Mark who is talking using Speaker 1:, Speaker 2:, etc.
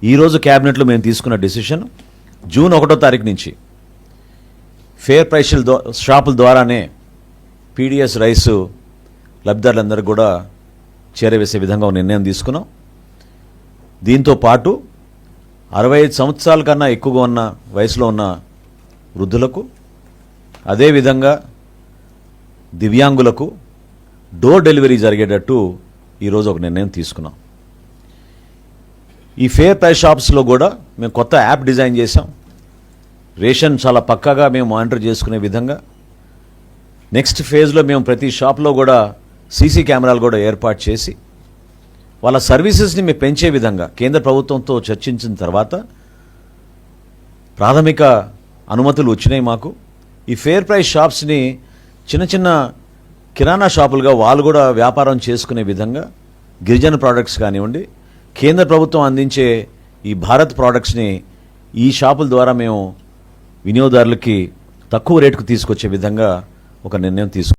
Speaker 1: ఈరోజు క్యాబినెట్లో మేము తీసుకున్న డెసిషన్ జూన్ 1వ తారీఖు నుంచి ఫేర్ ప్రైస్ షాపుల ద్వారానే పీడిఎస్ రైసు లబ్ధిదారులందరికీ కూడా చేరవేసే విధంగా ఒక నిర్ణయం తీసుకున్నాం. దీంతో పాటు 65 సంవత్సరాల కన్నా ఎక్కువగా ఉన్న వయసులో ఉన్న వృద్ధులకు, అదేవిధంగా దివ్యాంగులకు డోర్ డెలివరీ జరిగేటట్టు ఈరోజు ఒక నిర్ణయం తీసుకున్నాం. ఈ ఫేర్ ప్రైస్ షాప్స్లో కూడా మేము కొత్త యాప్ డిజైన్ చేసాం. రేషన్ చాలా పక్కాగా మేము మానిటర్ చేసుకునే విధంగా నెక్స్ట్ ఫేజ్లో మేము ప్రతి షాప్లో కూడా సీసీ కెమెరాలు కూడా ఏర్పాటు చేసి వాళ్ళ సర్వీసెస్ని మేము పెంచే విధంగా కేంద్ర ప్రభుత్వంతో చర్చించిన తర్వాత ప్రాథమిక అనుమతులు వచ్చినాయి మాకు. ఈ ఫేర్ ప్రైస్ షాప్స్ని చిన్న చిన్న కిరాణా షాపులుగా వాళ్ళు కూడా వ్యాపారం చేసుకునే విధంగా గిరిజన ప్రోడక్ట్స్ కానివ్వండి, కేంద్ర ప్రభుత్వం అందించే ఈ భారత్ ప్రోడక్ట్స్ని ఈ షాపుల ద్వారా మేము వినియోగదారులకి తక్కువ రేటుకు తీసుకొచ్చే విధంగా ఒక నిర్ణయం తీసుకున్నాం.